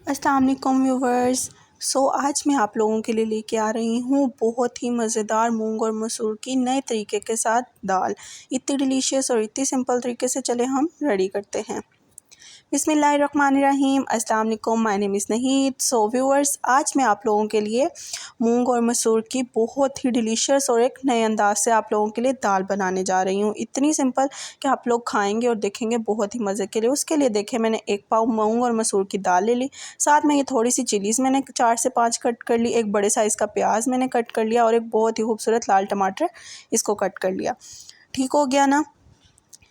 अस्सलाम वालेकुम व्यूवर्स। आज मैं आप लोगों के लिए लेके आ रही हूँ बहुत ही मज़ेदार मूंग और मसूर की नए तरीके के साथ दाल। इतनी डिलीशियस और इतनी सिंपल तरीके से चले हम रेडी करते हैं। बिस्मिल्लाहिर्रहमानिर्रहीम। अस्सलाम वालेकुम, माय नेम इज़ नहीद। व्यूवर्स, आज मैं आप लोगों के लिए मूंग और मसूर की बहुत ही डिलीशियस और एक नए अंदाज से आप लोगों के लिए दाल बनाने जा रही हूँ। इतनी सिंपल कि आप लोग खाएंगे और देखेंगे बहुत ही मज़े के लिए। उसके लिए देखें, मैंने 1 पाव मूंग और मसूर की दाल ले ली। साथ में ये थोड़ी सी चिलीज़ मैंने 4 से 5 कट कर ली। एक बड़े साइज़ का प्याज मैंने कट कर लिया और एक बहुत ही खूबसूरत लाल टमाटर इसको कट कर लिया। ठीक हो गया ना।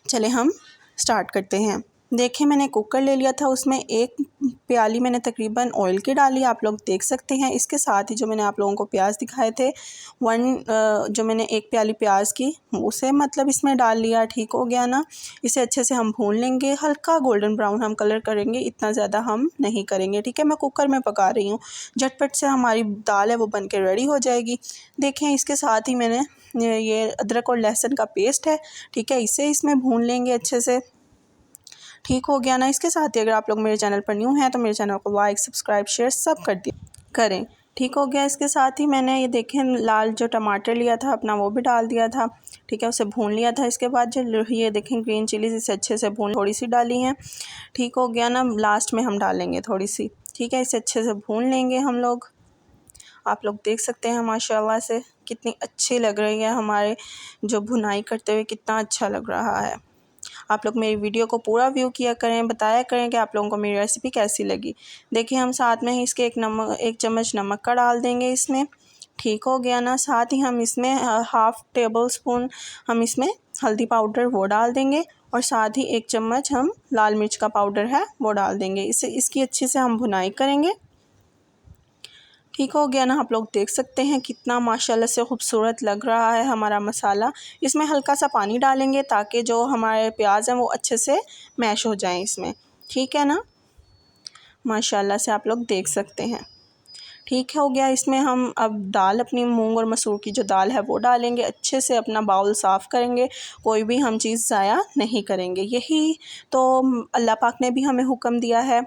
चले हम स्टार्ट करते हैं। देखें, मैंने कुकर ले लिया था, उसमें 1 प्याली मैंने तकरीबन ऑयल की डाली, आप लोग देख सकते हैं। इसके साथ ही जो मैंने आप लोगों को प्याज दिखाए थे, जो मैंने 1 प्याली प्याज की उसे मतलब इसमें डाल लिया। ठीक हो गया ना। इसे अच्छे से हम भून लेंगे, हल्का गोल्डन ब्राउन हम कलर करेंगे, इतना ज़्यादा हम नहीं करेंगे। ठीक है, मैं कुकर में पका रही हूँ, झटपट से हमारी दाल है वो बन के रेडी हो जाएगी। देखें, इसके साथ ही मैंने ये अदरक और लहसुन का पेस्ट है, ठीक है, इसे इसमें भून लेंगे अच्छे से। ठीक हो गया ना। इसके साथ ही अगर आप लोग मेरे चैनल पर न्यू हैं तो मेरे चैनल को लाइक, सब्सक्राइब, शेयर सब करें। ठीक हो गया। इसके साथ ही मैंने ये देखें लाल जो टमाटर लिया था अपना वो भी डाल दिया था। ठीक है, उसे भून लिया था। इसके बाद जो ये देखें ग्रीन चिलीज़, इसे अच्छे से भून थोड़ी सी डाली हैं। ठीक हो गया ना। लास्ट में हम डालेंगे थोड़ी सी। ठीक है, इसे अच्छे से भून लेंगे हम लोग। आप लोग देख सकते हैं माशाल्लाह से कितनी अच्छी लग रही है, हमारे जो भुनाई करते हुए कितना अच्छा लग रहा है। आप लोग मेरी वीडियो को पूरा व्यू किया करें, बताया करें कि आप लोगों को मेरी रेसिपी कैसी लगी। देखिए, हम साथ में ही इसके 1 चम्मच नमक का डाल देंगे इसमें। ठीक हो गया ना। साथ ही हम इसमें 1/2 टेबल स्पून हम इसमें हल्दी पाउडर वो डाल देंगे और साथ ही 1 चम्मच हम लाल मिर्च का पाउडर है वो डाल देंगे। इसकी अच्छी से हम भुनाई करेंगे। ठीक हो गया ना। आप लोग देख सकते हैं कितना माशाल्लाह से खूबसूरत लग रहा है हमारा मसाला। इसमें हल्का सा पानी डालेंगे ताकि जो हमारे प्याज हैं वो अच्छे से मैश हो जाएं इसमें। ठीक है ना। माशाल्लाह से आप लोग देख सकते हैं। ठीक हो गया। इसमें हम अब दाल, अपनी मूंग और मसूर की जो दाल है वो डालेंगे। अच्छे से अपना बाउल साफ़ करेंगे, कोई भी हम चीज़ ज़ाया नहीं करेंगे। यही तो अल्लाह पाक ने भी हमें हुक्म दिया है।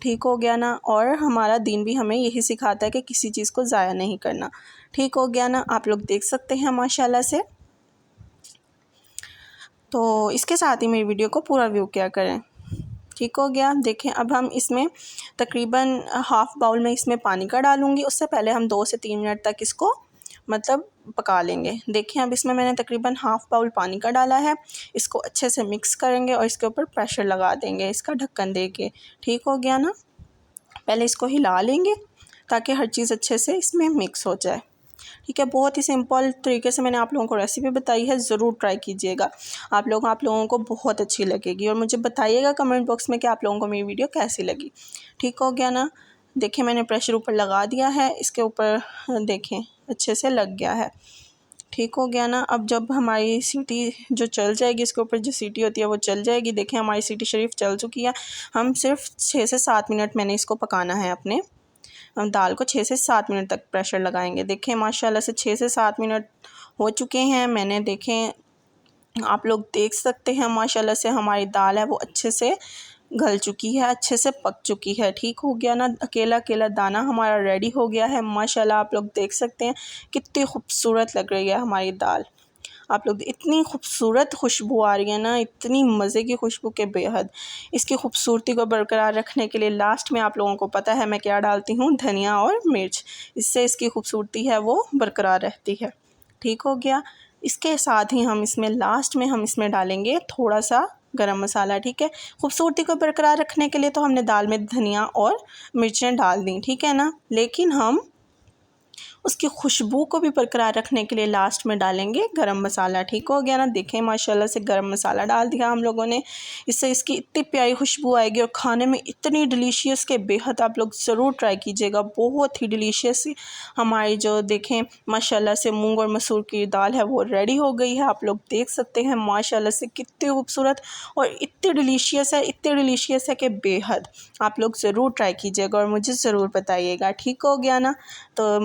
ठीक हो गया ना। और हमारा दीन भी हमें यही सिखाता है कि किसी चीज़ को ज़ाया नहीं करना। ठीक हो गया ना। आप लोग देख सकते हैं माशाल्लाह से। तो इसके साथ ही मेरी वीडियो को पूरा व्यू किया करें। ठीक हो गया। देखें, अब हम इसमें तकरीबन 1/2 बाउल में इसमें पानी का डालूँगी। उससे पहले हम 2 से 3 मिनट तक इसको मतलब पका लेंगे। देखें, अब इसमें मैंने तकरीबन 1/2 बाउल पानी का डाला है। इसको अच्छे से मिक्स करेंगे और इसके ऊपर प्रेशर लगा देंगे इसका ढक्कन दे के। ठीक हो गया ना। पहले इसको हिला लेंगे ताकि हर चीज़ अच्छे से इसमें मिक्स हो जाए। ठीक है, बहुत ही सिंपल तरीके से मैंने आप लोगों को रेसिपी बताई है, ज़रूर ट्राई कीजिएगा। आप लोगों को बहुत अच्छी लगेगी और मुझे बताइएगा कमेंट बॉक्स में कि आप लोगों को मेरी वीडियो कैसी लगी। ठीक हो गया ना। देखिए, मैंने प्रेशर ऊपर लगा दिया है, इसके ऊपर देखें अच्छे से लग गया है। ठीक हो गया ना। अब जब हमारी सीटी जो चल जाएगी, इसके ऊपर जो सीटी होती है वो चल जाएगी। देखें, हमारी सीटी शरीफ चल चुकी है। हम सिर्फ 6 से 7 मिनट मैंने इसको पकाना है। अपने हम दाल को 6 से 7 मिनट तक प्रेशर लगाएंगे। देखें, माशाल्लाह से 6 से 7 मिनट हो चुके हैं। मैंने देखें, आप लोग देख सकते हैं माशाल्लाह से हमारी दाल है वो अच्छे से गल चुकी है, अच्छे से पक चुकी है। ठीक हो गया ना। अकेला अकेला दाना हमारा रेडी हो गया है। माशाल्लाह आप लोग देख सकते हैं कितनी खूबसूरत लग रही है हमारी दाल। आप लोग, इतनी खूबसूरत खुशबू आ रही है ना, इतनी मज़े की खुशबू के बेहद। इसकी खूबसूरती को बरकरार रखने के लिए लास्ट में आप लोगों को पता है मैं क्या डालती हूँ, धनिया और मिर्च। इससे इसकी खूबसूरती है वो बरकरार रहती है। ठीक हो गया। इसके साथ ही हम इसमें लास्ट में हम इसमें डालेंगे थोड़ा सा गरम मसाला। ठीक है, खूबसूरती को बरकरार रखने के लिए तो हमने दाल में धनिया और मिर्चें डाल दी, ठीक है ना, लेकिन हम उसकी खुशबू को भी बरकरार रखने के लिए लास्ट में डालेंगे गरम मसाला। ठीक हो गया ना। देखें, माशाल्लाह से गरम मसाला डाल दिया हम लोगों ने। इससे इसकी इतनी प्यारी खुशबू आएगी और खाने में इतनी डिलीशियस के बेहद। आप लोग ज़रूर ट्राई कीजिएगा, बहुत ही डिलीशियस। हमारी जो देखें माशाल्लाह से मूंग और मसूर की दाल है वो रेडी हो गई है। आप लोग देख सकते हैं माशाल्लाह से कितनी खूबसूरत और इतनी डिलीशियस है कि बेहद। आप लोग ज़रूर ट्राई कीजिएगा और मुझे ज़रूर बताइएगा। ठीक हो गया ना। तो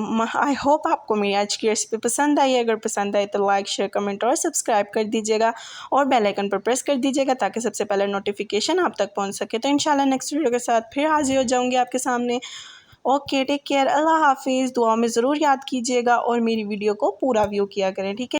आई होप आपको मेरी आज की रेसिपी पसंद आई। अगर पसंद आई तो लाइक शेयर कमेंट और सब्सक्राइब कर दीजिएगा और बेल आइकन पर प्रेस कर दीजिएगा ताकि सबसे पहले नोटिफिकेशन आप तक पहुंच सके। तो इंशाल्लाह नेक्स्ट वीडियो के साथ फिर हाजिर हो जाऊंगी आपके सामने। ओके, टेक केयर, अल्लाह हाफिज़। दुआ में ज़रूर याद कीजिएगा और मेरी वीडियो को पूरा व्यू किया करें, ठीक है।